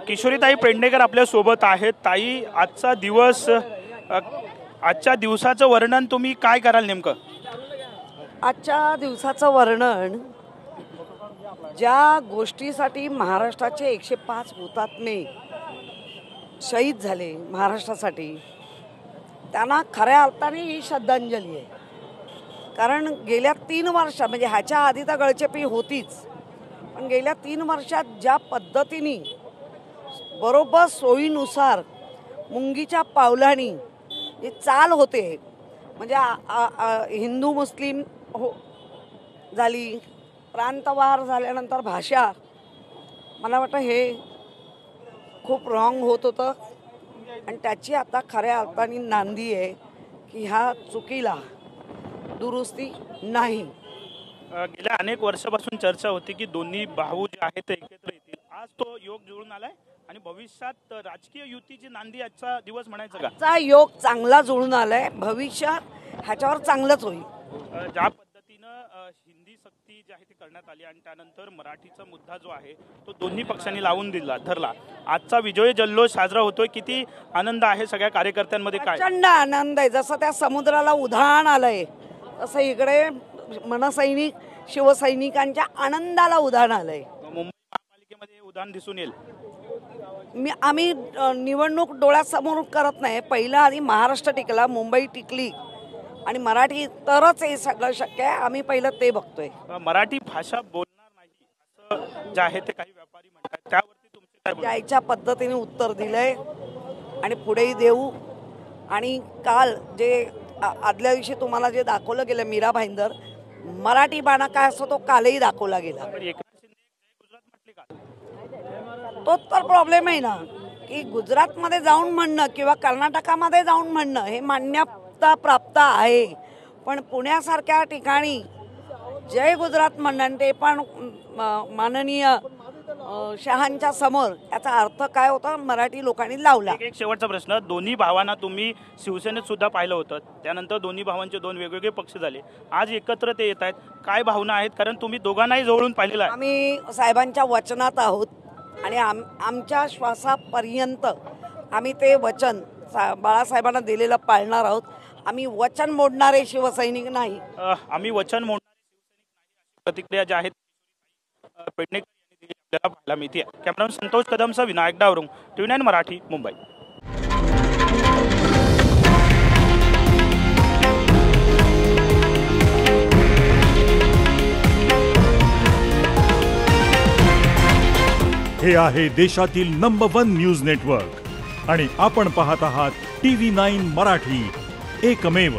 किशोरीताई पेडणेकर आपल्या सोबत आहेत। ताई, आजच्या दिवसाचं वर्णन तुम्ही काय कराल नेमकं? आजच्या दिवसाचं वर्णन, ज्या गोष्टीसाठी महाराष्ट्राचे 105 हुतात्मे शहीद झाले महाराष्ट्रासाठी, त्यांना खऱ्या अर्थाने ही श्रद्धांजली आहे। कारण गेल्या 3 वर्ष म्हणजे ह्याच्या आधी तर गळचेपी होतीच, पण गेल्या 3 वर्षात ज्या पद्धतीने बरोबर सोयीनुसार मुंगीच्या पावलांनी जी चाल होते, म्हणजे हिंदू मुस्लिम झाली, प्रांतवार झाल्यानंतर भाषा, मला वाटतं हे खूप रॉंग होत होतं आणि त्याची आता खऱ्या अर्थाने नांदी आहे की ह्या चुकीला दुरुस्ती नाही। गेल्या अनेक वर्षापासून चर्चा होती की दोन्ही भाऊ जे आहेत ते एकत्र येतील। आज तो योग जुळून आलाय आणि भविष्यात राजकीय युतीची नांदी आजचा दिवस म्हणायचं का? आजचा योग चांगला जुळून आलाय, भविष्यात ह्याच्यावर चांगलंच होईल। ज्या पद्धतीनं हिंदी सक्ती जी आहे ती करण्यात आली आणि त्यानंतर मराठीचा मुद्दा जो आहे तो दोन्ही पक्षांनी लावून धरला, आजचा विजय जल्लोष साजरा होतोय, किती आनंद आहे सगळ्या कार्यकर्त्यांमध्ये? काय प्रचंड आनंद आहे। जसं त्या समुद्राला उधाण आलंय तसं इकडे मनसैनिक शिवसैनिकांच्या आनंदाला उधाण आलंय। मुंबई महापालिकेमध्ये उधाण दिसून येईल। आम्ही निवडणूक डोळ्यासमोर करत नाही, पहिला आधी महाराष्ट्र टिकला, मुंबई टिकली आणि मराठी तरच हे सगळं शक्य आहे। आम्ही पहिलं ते बघतोय। मराठी भाषा बोलणार नाही असं जे आहे ते काही व्यापारी म्हणतात, त्यावरती तुमचे काय? त्याच्या पद्धतीने उत्तर दिलंय आणि पुढेही देऊ। आणि काल जे आदल्या दिवशी तुम्हाला जे दाखवलं गेलं मीरा भाईंदर, मराठी बाणा काय असतो तो कालही दाखवला गेला। तोच तर प्रॉब्लेम आहे ना की गुजरातमध्ये जाऊन म्हणणं किंवा कर्नाटकामध्ये जाऊन म्हणणं हे मान्यता प्राप्त आहे, पण पुण्यासारख्या ठिकाणी जय गुजरात म्हणणं ते पण माननीय शहांच्या समोर, याचा अर्थ काय होता मराठी लोकांनी लावला। एक शेवटचा प्रश्न, दोन्ही भावांना तुम्ही शिवसेनेत सुद्धा पाहिलं होतं, त्यानंतर दोन्ही भावांचे 2 वेगवेगळे पक्ष झाले, आज एकत्र ते येत आहेत, काय भावना आहेत? कारण तुम्ही दोघांनाही जवळून पाहिलेलं आहे। आम्ही साहेबांच्या वचनात आहोत आणि आमच्या श्वासापर्यंत आम्ही ते वचन बाळासाहेबांना दिलेलं पाळणार आहोत। आम्ही वचन मोडणारे शिवसैनिक नाही। आम्ही वचन मोडणारे शिवसैनिक नाही, प्रतिक्रिया ज्या आहेत पेडणेकर यांनी दिली आपल्याला पाहायला मिळते। कॅमेरामन संतोष कदमसह विनायक डावरुंग, TV9 मराठी, मुंबई। हे आहे देशातील नंबर 1 न्यूज नेटवर्क आणि आपण पाहत आहात TV9 मराठी, एकमेव।